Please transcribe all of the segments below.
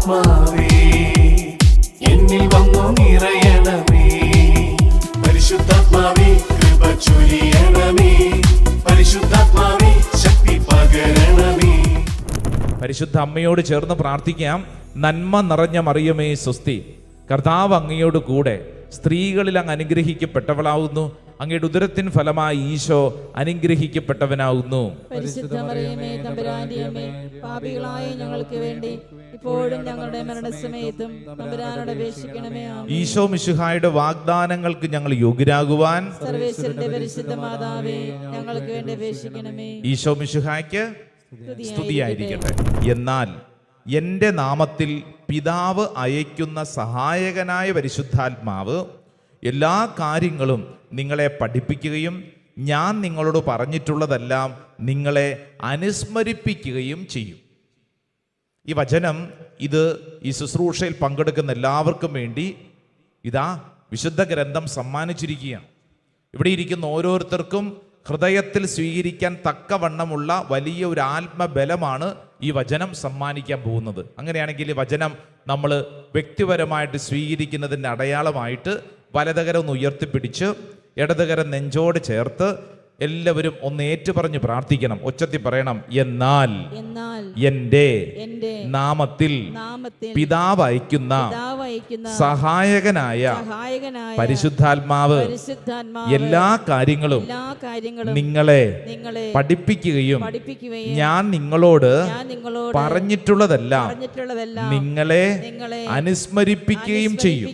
പരിശുദ്ധാത്മാവേ എന്നിൽ വന്നു നിറയണമേ. പരിശുദ്ധാത്മാവേ കൃപ ചൊരിയണമേ. പരിശുദ്ധാത്മാവേ ശക്തി പകരണമേ. പരിശുദ്ധ അമ്മയോട് ചേർന്ന് പ്രാർത്ഥിക്കാം. നന്മ നിറഞ്ഞ മറിയമേ സ്വസ്തി, കർത്താവ് അങ്ങയോട് കൂടെ സ്ത്രീകളിൽ അങ്ങ് അനുഗ്രഹിക്കപ്പെട്ടവളാവുന്നു. അങ്ങയുടെ ഉദരത്തിൻ ഫലമായി ഈശോ അനുഗ്രഹിക്കപ്പെട്ടവനാവുന്നു. പരിശുദ്ധ മറിയമേ തമ്പുരാന്റെ അമ്മേ, പാപികളായ ഞങ്ങൾക്ക് വേണ്ടി ഇപ്പോഴും ഞങ്ങളുടെ മരണസമയത്തും തമ്പുരാനോട് അപേക്ഷിക്കണമേ. ആമേൻ. ഈശോ മിശിഹായുടെ വാഗ്ദാനങ്ങൾക്ക് ഞങ്ങൾ യോഗ്യരാകുവാൻ സർവേശ്വരന്റെ പരിശുദ്ധ മാതാവേ, ഞങ്ങൾക്ക് വേണ്ടി അപേക്ഷിക്കണമേ. ഈശോ മിശിഹായ്ക്ക് സ്തുതിയായിരിക്കട്ടെ. എന്നാൽ എൻ്റെ നാമത്തിൽ പിതാവ് അയക്കുന്ന സഹായകനായ പരിശുദ്ധാത്മാവ് എല്ലാ കാര്യങ്ങളും നിങ്ങളെ പഠിപ്പിക്കുകയും ഞാൻ നിങ്ങളോട് പറഞ്ഞിട്ടുള്ളതെല്ലാം നിങ്ങളെ അനുസ്മരിപ്പിക്കുകയും ചെയ്യും. ഈ വചനം ഈ ശുശ്രൂഷയിൽ പങ്കെടുക്കുന്ന എല്ലാവർക്കും വേണ്ടി വിശുദ്ധ ഗ്രന്ഥം സമ്മാനിച്ചിരിക്കുകയാണ്. ഇവിടെ ഇരിക്കുന്ന ഓരോരുത്തർക്കും ഹൃദയത്തിൽ സ്വീകരിക്കാൻ തക്കവണ്ണമുള്ള വലിയ ഒരു ആത്മബലമാണ് ഈ വചനം സമ്മാനിക്കാൻ പോകുന്നത്. അങ്ങനെയാണെങ്കിൽ ഈ വചനം നമ്മൾ വ്യക്തിപരമായിട്ട് സ്വീകരിക്കുന്നതിൻ്റെ അടയാളമായിട്ട് വലതുകരം ഒന്ന് ഉയർത്തിപ്പിടിച്ച് ഇടതുകരം നെഞ്ചോട് ചേർത്ത് എല്ലാവരും ഒന്ന് ഏറ്റുപറഞ്ഞ് പ്രാർത്ഥിക്കണം. ഒച്ചത്തിൽ പറയണം. എന്നാൽ എൻ്റെ നാമത്തിൽ പിതാവ് അയക്കുന്ന സഹായകനായ പരിശുദ്ധാത്മാവ് എല്ലാ കാര്യങ്ങളും നിങ്ങളെ പഠിപ്പിക്കുകയും ഞാൻ നിങ്ങളോട് പറഞ്ഞിട്ടുള്ളതെല്ലാം നിങ്ങളെ അനുസ്മരിപ്പിക്കുകയും ചെയ്യും.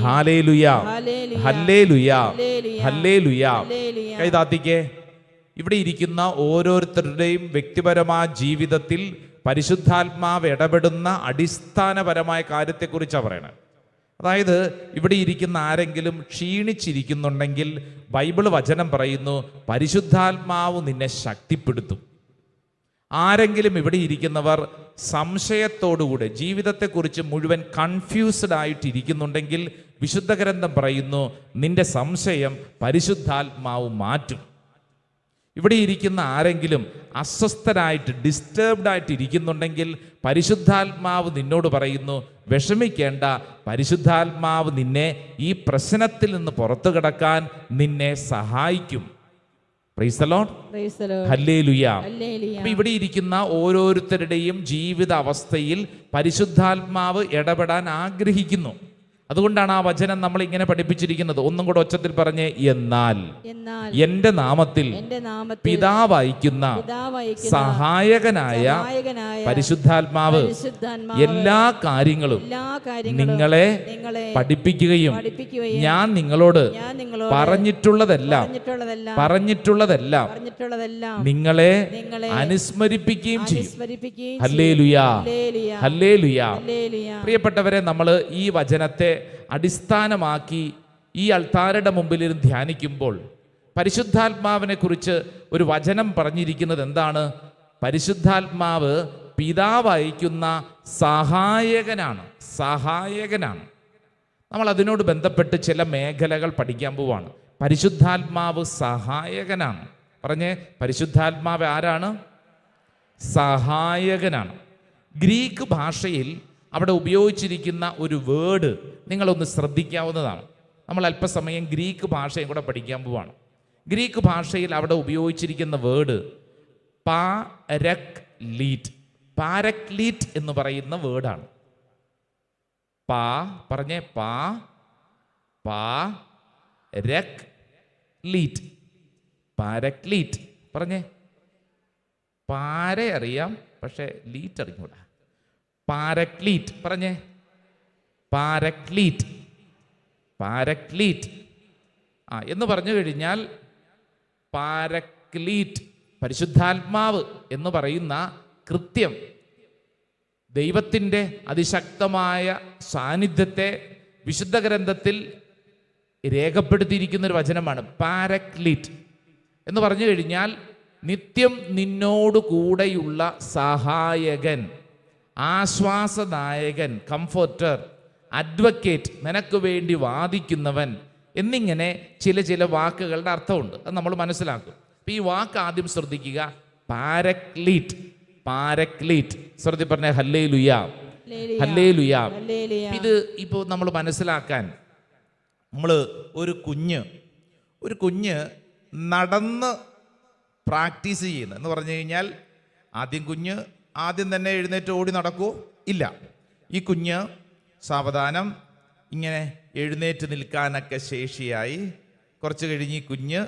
Hallelujah, hallelujah, hallelujah. കൈതാത്തിക്ക് ഇവിടെ ഇരിക്കുന്ന ഓരോരുത്തരുടെയും വ്യക്തിപരമായ ജീവിതത്തിൽ പരിശുദ്ധാത്മാവ് ഇടപെടുന്ന അടിസ്ഥാനപരമായ കാര്യത്തെക്കുറിച്ചാണ് പറയണത്. അതായത് ഇവിടെ ഇരിക്കുന്ന ആരെങ്കിലും ക്ഷീണിച്ചിരിക്കുന്നുണ്ടെങ്കിൽ ബൈബിൾ വചനം പറയുന്നു പരിശുദ്ധാത്മാവ് നിന്നെ ശക്തിപ്പെടുത്തും. ആരെങ്കിലും ഇവിടെ ഇരിക്കുന്നവർ സംശയത്തോടുകൂടെ ജീവിതത്തെക്കുറിച്ച് മുഴുവൻ കൺഫ്യൂസ്ഡ് ആയിട്ടിരിക്കുന്നുണ്ടെങ്കിൽ വിശുദ്ധ ഗ്രന്ഥം പറയുന്നു നിന്റെ സംശയം പരിശുദ്ധാത്മാവ് മാറ്റും. ഇവിടെ ഇരിക്കുന്ന ആരെങ്കിലും അസ്വസ്ഥരായിട്ട് ഡിസ്റ്റർബ്ഡ് ആയിട്ട് ഇരിക്കുന്നുണ്ടെങ്കിൽ പരിശുദ്ധാത്മാവ് നിന്നോട് പറയുന്നു വിഷമിക്കേണ്ട, പരിശുദ്ധാത്മാവ് നിന്നെ ഈ പ്രശ്നത്തിൽ നിന്ന് പുറത്തു കടക്കാൻ നിന്നെ സഹായിക്കും. Price the lord, hallelujah. അപ്പോൾ ഇവിടെ ഇരിക്കുന്ന ഓരോരുത്തരുടെയും ജീവിത അവസ്ഥയിൽ പരിശുദ്ധാത്മാവ് ഇടപെടാൻ ആഗ്രഹിക്കുന്നു. അതുകൊണ്ടാണ് ആ വചനം നമ്മൾ ഇങ്ങനെ പഠിപ്പിച്ചിരിക്കുന്നത്. ഒന്നും കൂടെ ഒച്ചത്തിൽ പറഞ്ഞേ. എന്നാൽ എൻ്റെ നാമത്തിൽ പിതാവ് അയക്കുന്ന സഹായകനായ പരിശുദ്ധാത്മാവ് എല്ലാ കാര്യങ്ങളും നിങ്ങളെ പഠിപ്പിക്കുകയും ഞാൻ നിങ്ങളോട് പറഞ്ഞിട്ടുള്ളതെല്ലാം നിങ്ങളെ അനുസ്മരിപ്പിക്കുകയും ചെയ്യും. Hallelujah, hallelujah. പ്രിയപ്പെട്ടവരെ, നമ്മൾ ഈ വചനത്തെ അടിസ്ഥാനമാക്കി ഈ അൾത്താരയുടെ മുമ്പിലിരുന്ന് ധ്യാനിക്കുമ്പോൾ പരിശുദ്ധാത്മാവിനെ കുറിച്ച് ഒരു വചനം പറഞ്ഞിരിക്കുന്നത് എന്താണ്? പരിശുദ്ധാത്മാവ് പിതാവ് അയക്കുന്ന സഹായകനാണ്. നമ്മൾ അതിനോട് ബന്ധപ്പെട്ട് ചില മേഖലകൾ പഠിക്കാൻ പോവാണ്. പരിശുദ്ധാത്മാവ് സഹായകനാണ്. പറഞ്ഞേ, പരിശുദ്ധാത്മാവ് ആരാണ്? സഹായകനാണ്. ഗ്രീക്ക് ഭാഷയിൽ അവിടെ ഉപയോഗിച്ചിരിക്കുന്ന ഒരു വേർഡ് നിങ്ങളൊന്ന് ശ്രദ്ധിക്കാവുന്നതാണ്. നമ്മൾ അല്പസമയം ഗ്രീക്ക് ഭാഷയും കൂടെ പഠിക്കാൻ പോവാണ്. ഗ്രീക്ക് ഭാഷയിൽ അവിടെ ഉപയോഗിച്ചിരിക്കുന്ന വേർഡ് പാരക്ലീറ്റ് എന്ന് പറയുന്ന വേർഡാണ്. പറഞ്ഞേ, പാരക്ലീറ്റ്. പറഞ്ഞേ, പാര അറിയാം, പക്ഷെ ലീറ്റ് അറിഞ്ഞൂടാ. പാരക്ലീറ്റ്. പറഞ്ഞേ, പാരക്ലീറ്റ് എന്ന് പറഞ്ഞു കഴിഞ്ഞാൽ പാരക്ലീറ്റ്, പരിശുദ്ധാത്മാവ് എന്ന് പറയുന്ന കൃത്യം ദൈവത്തിൻ്റെ അതിശക്തമായ സാന്നിധ്യത്തെ വിശുദ്ധ ഗ്രന്ഥത്തിൽ രേഖപ്പെടുത്തിയിരിക്കുന്ന ഒരു വചനമാണ്. പാരക്ലീറ്റ് എന്ന് പറഞ്ഞു കഴിഞ്ഞാൽ നിത്യം നിന്നോട് കൂടെയുള്ള സഹായകൻ, ആശ്വാസദായകൻ, കംഫർട്ടർ, അഡ്വക്കേറ്റ്, നിനക്ക് വേണ്ടി വാദിക്കുന്നവൻ എന്നിങ്ങനെ ചില വാക്കുകളുടെ അർത്ഥമുണ്ട്. അത് നമ്മൾ മനസ്സിലാക്കും. അപ്പം ഈ വാക്ക് ആദ്യം ശ്രദ്ധിക്കുക. പാരക്ലീറ്റ്. ശ്രദ്ധി പറഞ്ഞ ഹല്ലേലൂയ. ഹല്ലേലൂയ. ഹല്ലേലൂയ. ഇത് ഇപ്പോൾ നമ്മൾ മനസ്സിലാക്കാൻ നമ്മൾ ഒരു കുഞ്ഞ് നടന്ന് പ്രാക്ടീസ് ചെയ്യുന്നത് എന്ന് പറഞ്ഞു കഴിഞ്ഞാൽ ആദ്യം തന്നെ എഴുന്നേറ്റ് ഓടി നടക്കുമോ? ഇല്ല. ഈ കുഞ്ഞ് സാവധാനം ഇങ്ങനെ എഴുന്നേറ്റ് നിൽക്കാനൊക്കെ ശേഷിയായി കുറച്ച് കഴിഞ്ഞ് ഈ കുഞ്ഞ്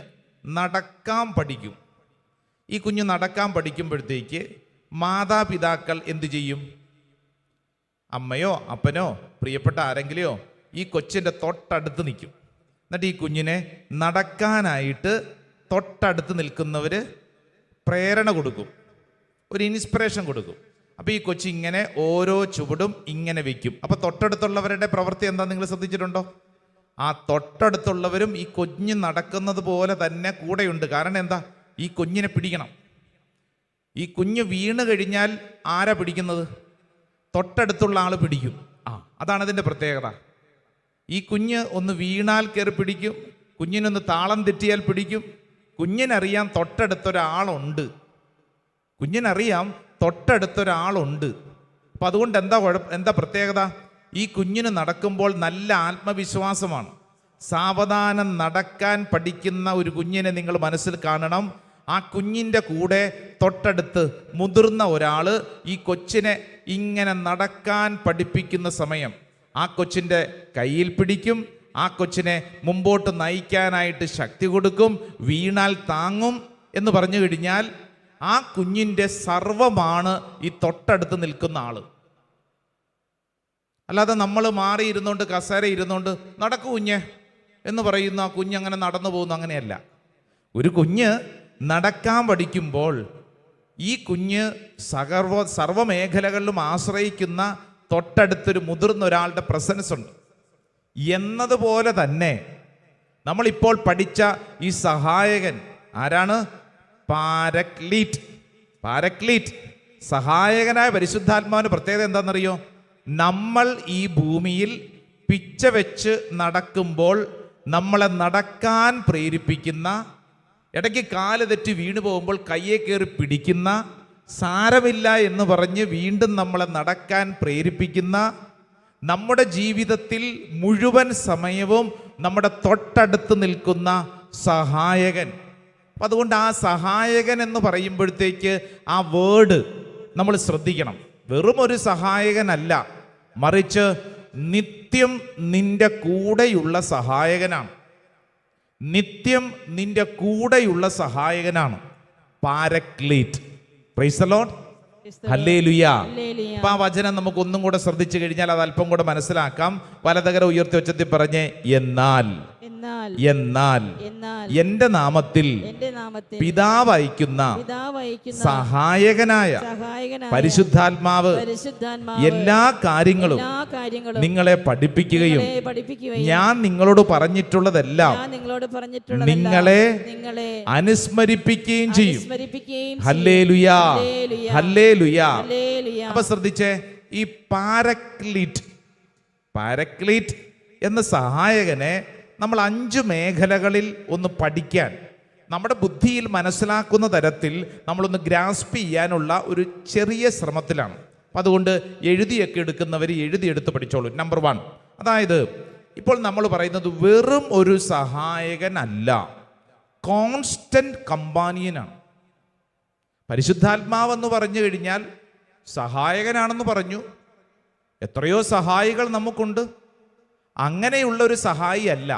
നടക്കാൻ പഠിക്കും. ഈ കുഞ്ഞ് നടക്കാൻ പഠിക്കുമ്പോഴത്തേക്ക് മാതാപിതാക്കൾ എന്തു ചെയ്യും? അമ്മയോ അപ്പനോ പ്രിയപ്പെട്ട ആരെങ്കിലെയോ ഈ കൊച്ചിൻ്റെ തൊട്ടടുത്ത് നിൽക്കും. എന്നിട്ട് ഈ കുഞ്ഞിനെ നടക്കാനായിട്ട് തൊട്ടടുത്ത് നിൽക്കുന്നവർ പ്രേരണ കൊടുക്കും, ഒരു ഇൻസ്പിറേഷൻ കൊടുക്കും. അപ്പോൾ ഈ കൊച്ചി ഇങ്ങനെ ഓരോ ചുവടും ഇങ്ങനെ വെക്കും. അപ്പോൾ തൊട്ടടുത്തുള്ളവരുടെ പ്രവൃത്തി എന്താ നിങ്ങൾ ശ്രദ്ധിച്ചിട്ടുണ്ടോ? ആ തൊട്ടടുത്തുള്ളവരും ഈ കുഞ്ഞ് നടക്കുന്നത് പോലെ തന്നെ കൂടെയുണ്ട്. കാരണം എന്താ? ഈ കുഞ്ഞിനെ പിടിക്കണം. ഈ കുഞ്ഞ് വീണ് കഴിഞ്ഞാൽ ആരാ പിടിക്കുന്നത്? തൊട്ടടുത്തുള്ള ആൾ പിടിക്കും. അതാണ് ഇതിൻ്റെ പ്രത്യേകത. ഈ കുഞ്ഞ് ഒന്ന് വീണാൽ കയറി പിടിക്കും, കുഞ്ഞിനൊന്ന് താളം തെറ്റിയാൽ പിടിക്കും. കുഞ്ഞിനറിയാം തൊട്ടടുത്തൊരാളുണ്ട്, അപ്പം അതുകൊണ്ട് എന്താ പ്രത്യേകത? ഈ കുഞ്ഞിന് നടക്കുമ്പോൾ നല്ല ആത്മവിശ്വാസമാണ്. സാവധാനം നടക്കാൻ പഠിക്കുന്ന ഒരു കുഞ്ഞിനെ നിങ്ങൾ മനസ്സിൽ കാണണം. ആ കുഞ്ഞിൻ്റെ കൂടെ തൊട്ടടുത്ത് മുതിർന്ന ഒരാൾ ഈ കൊച്ചിനെ ഇങ്ങനെ നടക്കാൻ പഠിപ്പിക്കുന്ന സമയം ആ കൊച്ചിൻ്റെ കയ്യിൽ പിടിക്കും, ആ കൊച്ചിനെ മുമ്പോട്ട് നയിക്കാനായിട്ട് ശക്തി കൊടുക്കും, വീണാൽ താങ്ങും എന്ന് പറഞ്ഞു കഴിഞ്ഞാൽ ആ കുഞ്ഞിൻ്റെ സർവമാണ് ഈ തൊട്ടടുത്ത് നിൽക്കുന്ന ആള്. അല്ലാതെ നമ്മൾ മാറി ഇരുന്നുകൊണ്ട് കസേര ഇരുന്നുകൊണ്ട് നടക്കൂ കുഞ്ഞ് എന്ന് പറയുന്നു, ആ കുഞ്ഞങ്ങനെ നടന്നു പോകുന്നു, അങ്ങനെയല്ല. ഒരു കുഞ്ഞ് നടക്കാൻ പഠിക്കുമ്പോൾ ഈ കുഞ്ഞ് സർവമേഖലകളിലും ആശ്രയിക്കുന്ന തൊട്ടടുത്തൊരു മുതിർന്ന ഒരാളുടെ പ്രസൻസ് ഉണ്ട്. എന്നതുപോലെ തന്നെ നമ്മളിപ്പോൾ പഠിച്ച ഈ സഹായകൻ ആരാണ്? പാരക്ലീറ്റ്. സഹായകനായ പരിശുദ്ധാത്മാവിന്റെ പ്രത്യേകത എന്താണെന്നറിയോ? നമ്മൾ ഈ ഭൂമിയിൽ പിച്ച വെച്ച് നടക്കുമ്പോൾ നമ്മളെ നടക്കാൻ പ്രേരിപ്പിക്കുന്ന, ഇടയ്ക്ക് കാല് തെറ്റി വീണു പോകുമ്പോൾ കയ്യെ കയറി പിടിക്കുന്ന, സാരമില്ല എന്ന് പറഞ്ഞ് വീണ്ടും നമ്മളെ നടക്കാൻ പ്രേരിപ്പിക്കുന്ന, നമ്മുടെ ജീവിതത്തിൽ മുഴുവൻ സമയവും നമ്മുടെ തൊട്ടടുത്ത് നിൽക്കുന്ന സഹായകൻ. അപ്പം അതുകൊണ്ട് ആ സഹായകൻ എന്ന് പറയുമ്പോഴത്തേക്ക് ആ വേർഡ് നമ്മൾ ശ്രദ്ധിക്കണം. വെറും ഒരു സഹായകനല്ല, മറിച്ച് നിത്യം നിന്റെ കൂടെയുള്ള സഹായകനാണ്. നിത്യം നിന്റെ കൂടെയുള്ള സഹായകനാണ് paraclete. Praise the lord. Hallelujah. അപ്പൊ ആ വചനം നമുക്ക് ഒന്നും കൂടെ ശ്രദ്ധിച്ചു കഴിഞ്ഞാൽ അത് അല്പം കൂടെ മനസ്സിലാക്കാം. വലതുകര ഉയർത്തി ഉച്ചത്തിൽ പറഞ്ഞ് എന്നാൽ എന്റെ നാമത്തിൽ പിതാവ് അയക്കുന്ന സഹായകനായ പരിശുദ്ധാത്മാവ് എല്ലാ കാര്യങ്ങളും നിങ്ങളെ പഠിപ്പിക്കുകയും ഞാൻ നിങ്ങളോട് പറഞ്ഞിട്ടുള്ളതെല്ലാം നിങ്ങളെ അനുസ്മരിപ്പിക്കുകയും ചെയ്യും. Hallelujah, hallelujah. അപ്പൊ ശ്രദ്ധിച്ചേ, ഈ പാരക്ലീറ്റ് എന്ന സഹായകനെ നമ്മൾ 5 മേഖലകളിൽ ഒന്ന് പഠിക്കാൻ, നമ്മുടെ ബുദ്ധിയിൽ മനസ്സിലാക്കുന്ന തരത്തിൽ നമ്മളൊന്ന് ഗ്രാസ്പ് ചെയ്യാനുള്ള ഒരു ചെറിയ ശ്രമത്തിലാണ്. അപ്പം അതുകൊണ്ട് എഴുതിയൊക്കെ എടുക്കുന്നവർ എഴുതിയെടുത്ത് പഠിച്ചോളൂ. നമ്പർ 1, അതായത് ഇപ്പോൾ നമ്മൾ പറയുന്നത് വെറും ഒരു സഹായകനല്ല, കോൺസ്റ്റന്റ് കമ്പാനിയനാണ്. പരിശുദ്ധാത്മാവെന്ന് പറഞ്ഞു കഴിഞ്ഞാൽ സഹായകനാണെന്ന് പറഞ്ഞു. എത്രയോ സഹായികൾ നമുക്കുണ്ട്. അങ്ങനെയുള്ള ഒരു സഹായി അല്ല.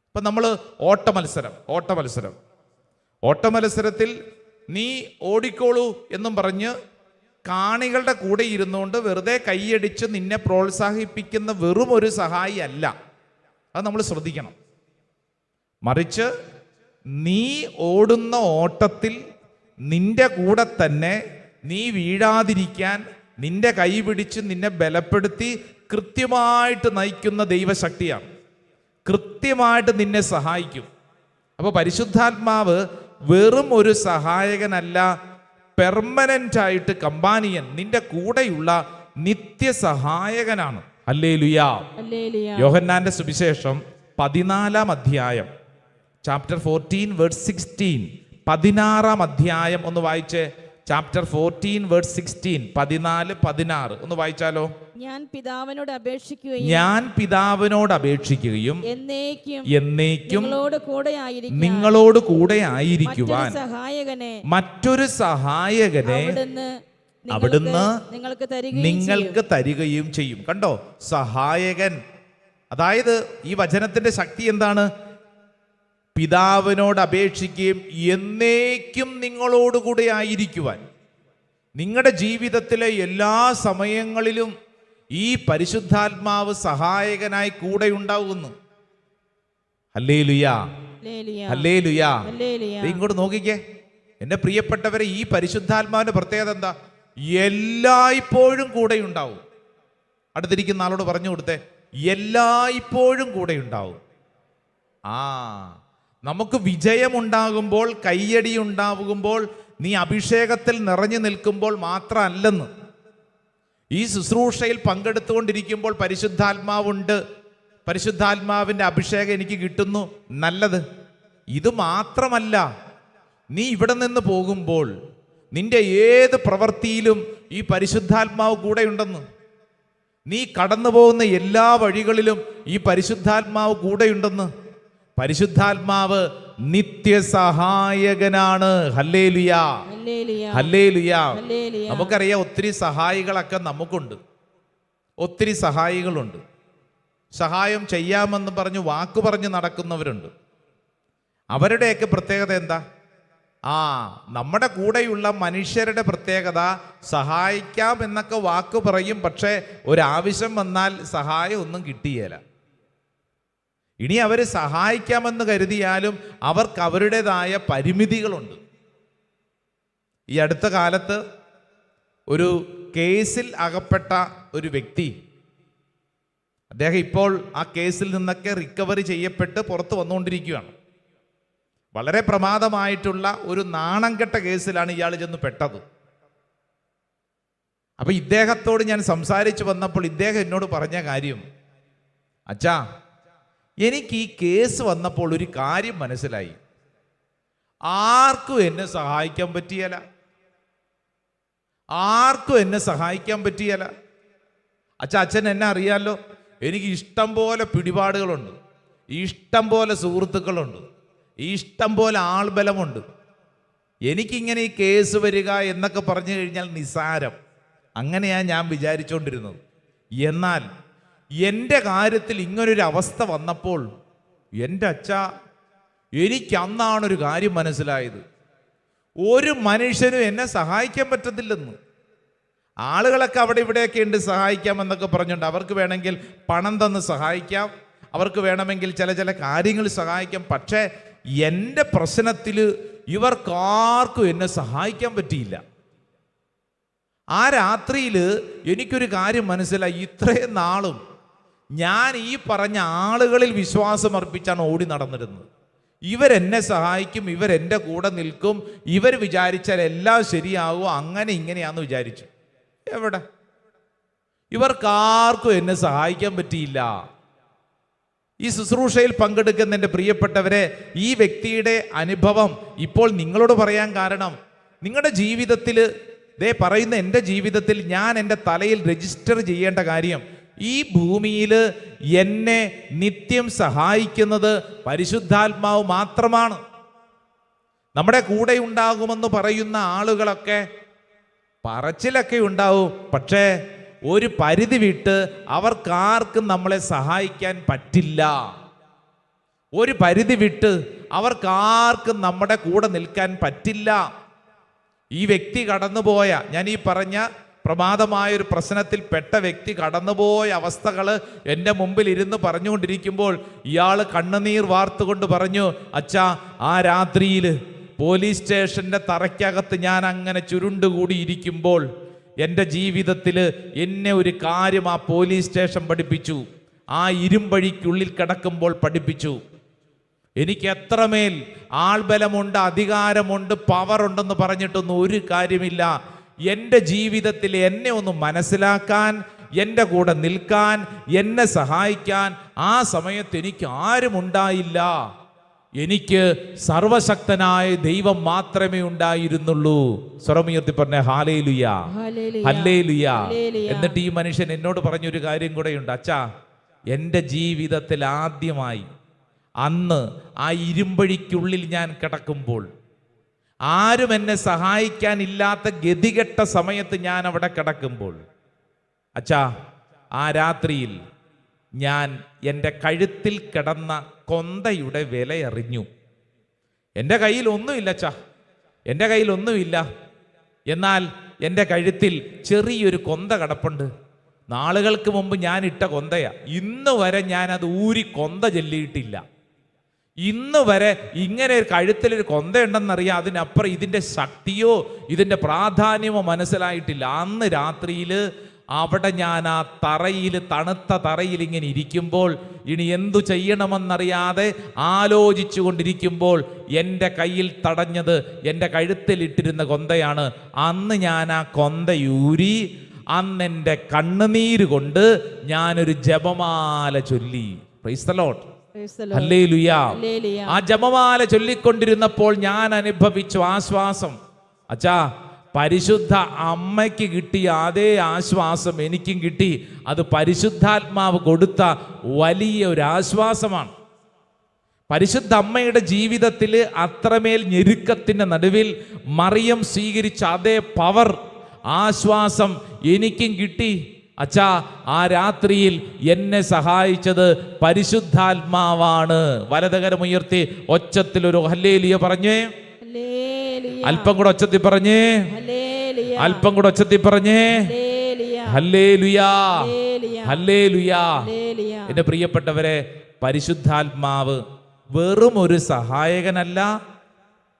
ഇപ്പം നമ്മൾ ഓട്ടമത്സരത്തിൽ നീ ഓടിക്കോളൂ എന്നും പറഞ്ഞ് കാണികളുടെ കൂടെ ഇരുന്നുകൊണ്ട് വെറുതെ കൈയടിച്ച് നിന്നെ പ്രോത്സാഹിപ്പിക്കുന്ന വെറും ഒരു സഹായി അല്ല. അത് നമ്മൾ ശ്രദ്ധിക്കണം. മറിച്ച് നീ ഓടുന്ന ഓട്ടത്തിൽ നിന്റെ കൂടെ തന്നെ നീ വീഴാതിരിക്കാൻ നിന്റെ കൈ പിടിച്ച് നിന്നെ ബലപ്പെടുത്തി കൃത്യമായിട്ട് നയിക്കുന്ന ദൈവശക്തിയാണ്. കൃത്യമായിട്ട് നിന്നെ സഹായിക്കും. അപ്പോൾ പരിശുദ്ധാത്മാവ് വെറും ഒരു സഹായകനല്ല, പെർമനന്റ് ആയിട്ട് കമ്പാനിയൻ, നിന്റെ കൂടെയുള്ള നിത്യസഹായകനാണ്. ഹല്ലേലൂയ. യോഹന്നാന്റെ സുവിശേഷം 14-ാം അധ്യായം, ചാപ്റ്റർ 14 വേഴ്സ് 16, 16-ാം അധ്യായം ഒന്ന് വായിച്ചേ. ചാപ്റ്റർ 14 വേഴ്സ് 16, 14-16 ഒന്ന് വായിച്ചാലോ. ഞാൻ പിതാവിനോട് അപേക്ഷിക്കുകയും എന്നേക്കും നിങ്ങളോട് കൂടെ ആയിരിക്കുവാൻ മറ്റൊരു സഹായകനെ അവിടുന്ന് നിങ്ങൾക്ക് തരികയും ചെയ്യും. കണ്ടോ, സഹായകൻ. അതായത് ഈ വചനത്തിന്റെ ശക്തി എന്താണ്? പിതാവിനോട് അപേക്ഷിക്കുകയും എന്നേക്കും നിങ്ങളോടുകൂടെ ആയിരിക്കുവാൻ. നിങ്ങളുടെ ജീവിതത്തിലെ എല്ലാ സമയങ്ങളിലും ഈ പരിശുദ്ധാത്മാവ് സഹായകനായി കൂടെ ഉണ്ടാവുന്നു. ഹല്ലേലൂയാ, ഹല്ലേലൂയാ. ഇങ്ങോട്ട് നോക്കിക്കേ എൻ്റെ പ്രിയപ്പെട്ടവരെ, ഈ പരിശുദ്ധാത്മാവിന്റെ പ്രത്യേകത എന്താ? എല്ലായ്പ്പോഴും കൂടെ ഉണ്ടാവും. അടുത്തിരിക്കുന്ന ആളോട് പറഞ്ഞു കൊടുത്തേ, എല്ലായ്പ്പോഴും കൂടെ ഉണ്ടാവും. നമുക്ക് വിജയമുണ്ടാകുമ്പോൾ, കയ്യടി ഉണ്ടാകുമ്പോൾ, നീ അഭിഷേകത്തിൽ നിറഞ്ഞു നിൽക്കുമ്പോൾ മാത്രമല്ലെന്ന്. ഈ ശുശ്രൂഷയിൽ പങ്കെടുത്തുകൊണ്ടിരിക്കുമ്പോൾ പരിശുദ്ധാത്മാവുണ്ട്, പരിശുദ്ധാത്മാവിൻ്റെ അഭിഷേകം എനിക്ക് കിട്ടുന്നു, നല്ലത്. ഇത് മാത്രമല്ല, നീ ഇവിടെ നിന്ന് പോകുമ്പോൾ നിന്റെ ഏത് പ്രവൃത്തിയിലും ഈ പരിശുദ്ധാത്മാവ് കൂടെയുണ്ടെന്ന്. നീ കടന്നു പോകുന്ന എല്ലാ വഴികളിലും ഈ പരിശുദ്ധാത്മാവ് കൂടെയുണ്ടെന്ന്. പരിശുദ്ധാത്മാവ് നിത്യസഹായകനാണ്. ഹല്ലേലൂയാ, ഹല്ലേലൂയാ. നമുക്കറിയാം ഒത്തിരി സഹായികളൊക്കെ നമുക്കുണ്ട്, ഒത്തിരി സഹായികളുണ്ട്. സഹായം ചെയ്യാമെന്ന് പറഞ്ഞ് വാക്ക് പറഞ്ഞ് നടക്കുന്നവരുണ്ട്. അവരുടെയൊക്കെ പ്രത്യേകത എന്താ? നമ്മുടെ കൂടെയുള്ള മനുഷ്യരുടെ പ്രത്യേകത സഹായിക്കാം എന്നൊക്കെ വാക്ക് പറയും, പക്ഷേ ഒരാവശ്യം വന്നാൽ സഹായം ഒന്നും കിട്ടിയേല. ഇനി അവർ സഹായിക്കാമെന്ന് കരുതിയാലും അവർക്ക് അവരുടേതായ പരിമിതികളുണ്ട്. ഈ അടുത്ത കാലത്ത് ഒരു കേസിൽ അകപ്പെട്ട ഒരു വ്യക്തി, അദ്ദേഹം ഇപ്പോൾ ആ കേസിൽ നിന്നൊക്കെ റിക്കവറി ചെയ്യപ്പെട്ട് പുറത്ത് വന്നുകൊണ്ടിരിക്കുകയാണ്. വളരെ പ്രമാദമായിട്ടുള്ള ഒരു നാണം കെട്ട കേസിലാണ് ഇയാൾ ചെന്ന് പെട്ടത്. അപ്പൊ ഇദ്ദേഹത്തോട് ഞാൻ സംസാരിച്ചു വന്നപ്പോൾ ഇദ്ദേഹം എന്നോട് പറഞ്ഞ കാര്യം, അച്ഛാ, എനിക്ക് ഈ കേസ് വന്നപ്പോൾ ഒരു കാര്യം മനസ്സിലായി. ആർക്കും എന്നെ സഹായിക്കാൻ പറ്റിയല്ല, ആർക്കും എന്നെ സഹായിക്കാൻ പറ്റിയല്ല. അച്ഛൻ എന്നെ അറിയാലോ, എനിക്ക് ഇഷ്ടം പോലെ പിടിപാടുകളുണ്ട്, ഇഷ്ടം പോലെ സുഹൃത്തുക്കളുണ്ട്, ഇഷ്ടം പോലെ ആൾബലമുണ്ട്. എനിക്കിങ്ങനെ ഈ കേസ് വരിക എന്നൊക്കെ പറഞ്ഞു കഴിഞ്ഞാൽ നിസ്സാരം, അങ്ങനെയാണ് ഞാൻ വിചാരിച്ചുകൊണ്ടിരുന്നത്. എന്നാൽ എൻ്റെ കാര്യത്തിൽ ഇങ്ങനൊരു അവസ്ഥ വന്നപ്പോൾ എൻ്റെ അച്ഛാ, എനിക്ക് അന്നാണൊരു കാര്യം മനസ്സിലായത്. ഒരു മനുഷ്യനും എന്നെ സഹായിക്കാൻ പറ്റത്തില്ലെന്ന്. ആളുകളൊക്കെ അവിടെ ഇവിടെയൊക്കെ ഉണ്ട് സഹായിക്കാമെന്നൊക്കെ പറഞ്ഞുകൊണ്ട്, അവർക്ക് വേണമെങ്കിൽ പണം തന്ന് സഹായിക്കാം, അവർക്ക് വേണമെങ്കിൽ ചില കാര്യങ്ങൾ സഹായിക്കാം. പക്ഷേ എൻ്റെ പ്രശ്നത്തിൽ ഇവർക്കാർക്കും എന്നെ സഹായിക്കാൻ പറ്റിയില്ല. ആ രാത്രിയിൽ എനിക്കൊരു കാര്യം മനസ്സിലായി. ഇത്രയും നാളും ഞാൻ ഈ പറഞ്ഞ ആളുകളിൽ വിശ്വാസം അർപ്പിച്ചാണ് ഓടി നടന്നിരുന്നത്. ഇവരെന്നെ സഹായിക്കും, ഇവരെൻ്റെ കൂടെ നിൽക്കും, ഇവർ വിചാരിച്ചാൽ എല്ലാം ശരിയാകും, അങ്ങനെ ഇങ്ങനെയാണെന്ന് വിചാരിച്ചു. എവിടെ? ഇവർക്കാർക്കും എന്നെ സഹായിക്കാൻ പറ്റിയില്ല. ഈ ശുശ്രൂഷയിൽ പങ്കെടുക്കുന്ന എൻ്റെ പ്രിയപ്പെട്ടവരെ, ഈ വ്യക്തിയുടെ അനുഭവം ഇപ്പോൾ നിങ്ങളോട് പറയാൻ കാരണം, നിങ്ങളുടെ ജീവിതത്തിൽ പറയുന്ന എൻ്റെ ജീവിതത്തിൽ ഞാൻ എൻ്റെ തലയിൽ രജിസ്റ്റർ ചെയ്യേണ്ട കാര്യം, ഈ ഭൂമിയിൽ എന്നെ നിത്യം സഹായിക്കുന്നത് പരിശുദ്ധാത്മാവ് മാത്രമാണ്. നമ്മുടെ കൂടെ ഉണ്ടാകുമെന്ന് പറയുന്ന ആളുകളൊക്കെ പറച്ചിലൊക്കെ ഉണ്ടാവും, പക്ഷേ ഒരു പരിധി വിട്ട് അവർക്കാർക്കും നമ്മളെ സഹായിക്കാൻ പറ്റില്ല. ഒരു പരിധി വിട്ട് അവർക്കാർക്കും നമ്മുടെ കൂടെ നിൽക്കാൻ പറ്റില്ല. ഈ വ്യക്തി കടന്നുപോയ, ഞാൻ ഈ പറഞ്ഞ പ്രമാദമായൊരു പ്രശ്നത്തിൽ പെട്ട വ്യക്തി കടന്നുപോയ അവസ്ഥകൾ എൻ്റെ മുമ്പിൽ ഇരുന്ന് പറഞ്ഞുകൊണ്ടിരിക്കുമ്പോൾ ഇയാൾ കണ്ണുനീർ വാർത്തുകൊണ്ട് പറഞ്ഞു, അച്ഛാ, ആ രാത്രിയിൽ പോലീസ് സ്റ്റേഷൻ്റെ തറയ്ക്കകത്ത് ഞാൻ അങ്ങനെ ചുരുണ്ടുകൂടിയിരിക്കുമ്പോൾ എൻ്റെ ജീവിതത്തിൽ എന്നെ ഒരു കാര്യം ആ പോലീസ് സ്റ്റേഷൻ പഠിപ്പിച്ചു. ആ ഇരുമ്പഴിക്കുള്ളിൽ കിടക്കുമ്പോൾ പഠിപ്പിച്ചു, എനിക്ക് എത്രമേൽ ആൾബലമുണ്ട്, അധികാരമുണ്ട്, പവറുണ്ടെന്ന് പറഞ്ഞിട്ടൊന്നും ഒരു കാര്യമില്ല. എൻ്റെ ജീവിതത്തിൽ എന്നെ ഒന്ന് മനസ്സിലാക്കാൻ, എൻ്റെ കൂടെ നിൽക്കാൻ, എന്നെ സഹായിക്കാൻ ആ സമയത്ത് എനിക്ക് ആരും ഉണ്ടായില്ല എനിക്ക് സർവശക്തനായ ദൈവം മാത്രമേ ഉണ്ടായിരുന്നുള്ളൂ. സ്വരമുയർത്തി പറഞ്ഞ ഹല്ലേലൂയ, ഹല്ലേലൂയ. എന്നിട്ട് ഈ മനുഷ്യൻ എന്നോട് പറഞ്ഞൊരു കാര്യം കൂടെയുണ്ട്. അച്ഛാ, എൻ്റെ ജീവിതത്തിൽ ആദ്യമായി അന്ന് ആ ഇരുമ്പഴിക്കുള്ളിൽ ഞാൻ കിടക്കുമ്പോൾ, ആരും എന്നെ സഹായിക്കാനില്ലാത്ത ഗതികെട്ട സമയത്ത് ഞാൻ അവിടെ കിടക്കുമ്പോൾ, അച്ഛാ, ആ രാത്രിയിൽ ഞാൻ എൻ്റെ കഴുത്തിൽ കിടന്ന കൊന്തയുടെ വിലയറിഞ്ഞു. എൻ്റെ കയ്യിൽ ഒന്നുമില്ല അച്ഛാ, എൻ്റെ കയ്യിലൊന്നുമില്ല. എന്നാൽ എൻ്റെ കഴുത്തിൽ ചെറിയൊരു കൊന്ത കിടപ്പുണ്ട്. നാളുകൾക്ക് മുമ്പ് ഞാൻ ഇട്ട കൊന്തയാ. ഇന്ന് വരെ ഞാൻ അത് ഊരി കൊന്ത ചൊല്ലിയിട്ടില്ല. ഇന്ന് വരെ ഇങ്ങനെ ഒരു കഴുത്തിലൊരു കൊന്തയുണ്ടെന്നറിയാം, അതിനപ്പുറം ഇതിൻ്റെ ശക്തിയോ ഇതിൻ്റെ പ്രാധാന്യമോ മനസ്സിലായിട്ടില്ല. അന്ന് രാത്രിയിൽ അവിടെ ഞാൻ ആ തറയിൽ, തണുത്ത തറയിൽ ഇങ്ങനെ ഇരിക്കുമ്പോൾ, ഇനി എന്തു ചെയ്യണമെന്നറിയാതെ ആലോചിച്ചു കൊണ്ടിരിക്കുമ്പോൾ എൻ്റെ കയ്യിൽ തടഞ്ഞത് എൻ്റെ കഴുത്തിലിട്ടിരുന്ന കൊന്തയാണ്. അന്ന് ഞാൻ ആ കൊന്തയൂരി, അന്നെൻ്റെ കണ്ണുനീര് കൊണ്ട് ഞാനൊരു ജപമാല ചൊല്ലി. Price the lord, hallelujah. ആ ജപമാല ചൊല്ലിക്കൊണ്ടിരുന്നപ്പോൾ ഞാൻ അനുഭവിച്ചു ആശ്വാസം. അച്ഛാ, പരിശുദ്ധ അമ്മയ്ക്ക് കിട്ടിയ അതേ ആശ്വാസം എനിക്കും കിട്ടി. അത് പരിശുദ്ധാത്മാവ് കൊടുത്ത വലിയ ഒരു ആശ്വാസമാണ്. പരിശുദ്ധ അമ്മയുടെ ജീവിതത്തിൽ അത്രമേൽ ഞെരുക്കത്തിൻ്റെ നടുവിൽ മറിയം സ്വീകരിച്ച അതേ പവർ, ആശ്വാസം എനിക്കും കിട്ടി. അച്ഛാ, ആ രാത്രിയിൽ എന്നെ സഹായിച്ചത് പരിശുദ്ധാത്മാവാണ്. വലതുകരമുയർത്തി ഒച്ചത്തിലൊരു ഹല്ലേലൂയ പറഞ്ഞേ. അല്പം കൂടെ ഒച്ചത്തിൽ പറഞ്ഞേ, അല്പം കൂടെ ഒച്ചത്തിൽ പറഞ്ഞേ, ഹല്ലേലൂയ, ഹല്ലേലൂയ. എന്റെ പ്രിയപ്പെട്ടവരെ, പരിശുദ്ധാത്മാവ് വെറും ഒരു സഹായകനല്ല,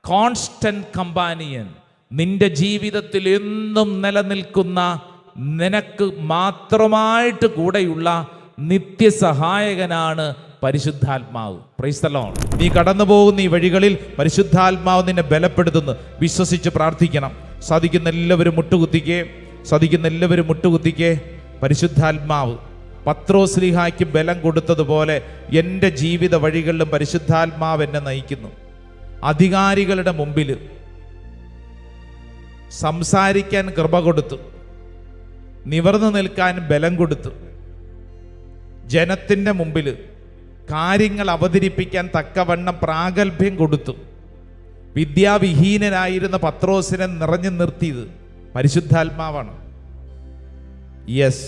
കോൺസ്റ്റന്റ് കമ്പാനിയൻ. നിന്റെ ജീവിതത്തിൽ എന്നും നിലനിൽക്കുന്ന, നിനക്ക് മാത്രമായിട്ട് കൂടെയുള്ള നിത്യസഹായകനാണ് പരിശുദ്ധാത്മാവ്. Price the Lord. നീ കടന്നു പോകുന്ന ഈ വഴികളിൽ പരിശുദ്ധാത്മാവ് നിന്നെ ബലപ്പെടുത്തുന്നു. വിശ്വസിച്ച് പ്രാർത്ഥിക്കണം. സാധിക്കുന്ന എല്ലാവരും മുട്ടുകുത്തിക്കേ, സാധിക്കുന്ന എല്ലാവരും മുട്ടുകുത്തിക്കേ. പരിശുദ്ധാത്മാവ് പത്രോസ്ലീഹായ്ക്ക് ബലം കൊടുത്തതുപോലെ എൻ്റെ ജീവിത വഴികളിലും പരിശുദ്ധാത്മാവ് എന്നെ നയിക്കുന്നു. അധികാരികളുടെ മുമ്പിൽ സംസാരിക്കാൻ കൃപ കൊടുത്തു, നിവർന്നു നിൽക്കാൻ ബലം കൊടുത്തു, ജനത്തിൻ്റെ മുമ്പിൽ കാര്യങ്ങൾ അവതരിപ്പിക്കാൻ തക്കവണ്ണം പ്രാഗൽഭ്യം കൊടുത്തു. വിദ്യാവിഹീനനായിരുന്ന പത്രോസിനെ നിറഞ്ഞു നിർത്തിയത് പരിശുദ്ധാത്മാവാണ്. യെസ്,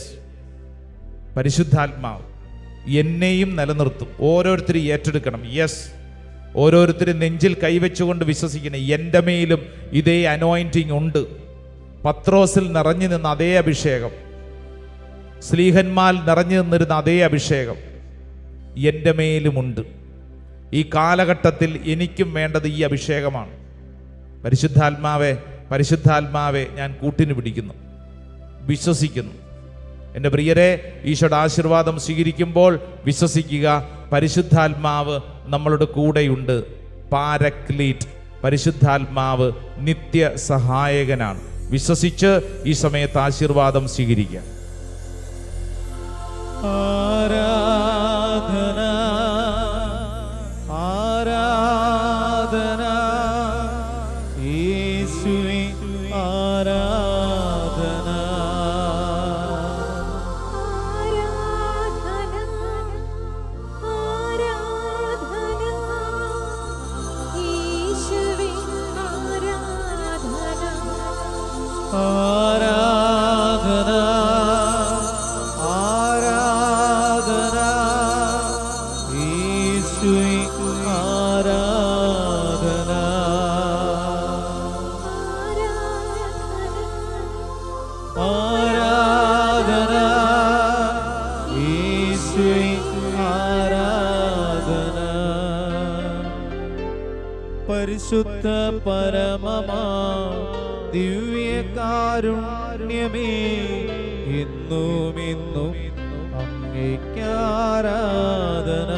പരിശുദ്ധാത്മാവ് എന്നെയും നിലനിർത്തും. ഓരോരുത്തരും ഏറ്റെടുക്കണം. യെസ്, ഓരോരുത്തരും നെഞ്ചിൽ കൈവച്ചുകൊണ്ട് വിശ്വസിക്കണം, എൻ്റെ മേലും ഇതേ അനോയിന്റിങ് ഉണ്ട്. പത്രോസിൽ നിറഞ്ഞു നിന്ന അതേ അഭിഷേകം, സ്ലീഹന്മാർ നിറഞ്ഞു നിന്നിരുന്ന അതേ അഭിഷേകം എൻ്റെ മേലുമുണ്ട്. ഈ കാലഘട്ടത്തിൽ എനിക്കും വേണ്ടത് ഈ അഭിഷേകമാണ്. പരിശുദ്ധാത്മാവെ, പരിശുദ്ധാത്മാവെ ഞാൻ കൂട്ടിന് പിടിക്കുന്നു, വിശ്വസിക്കുന്നു. എൻ്റെ പ്രിയരെ, ഈശോയുടെ ആശീർവാദം സ്വീകരിക്കുമ്പോൾ വിശ്വസിക്കുക, പരിശുദ്ധാത്മാവ് നമ്മളുടെ കൂടെയുണ്ട്. പാരക്ലീറ്റ്, പരിശുദ്ധാത്മാവ് നിത്യ സഹായകനാണ്. വിശ്വസിച്ച് ഈ സമയത്ത് ആശീർവാദം സ്വീകരിക്കുക. ആരാധന, ആരാധന, യേശുവേ ആരാധന. ആരാധന, ആരാധന, യേശുവേ ആരാധന. ആരാധന, യേശുവേ ആരാധന. പരിശുദ്ധ പരമമാ ദിവ്യകാരുണ്യമേ, എന്നും എന്നും അങ്ങേയ്ക്കാരാധന.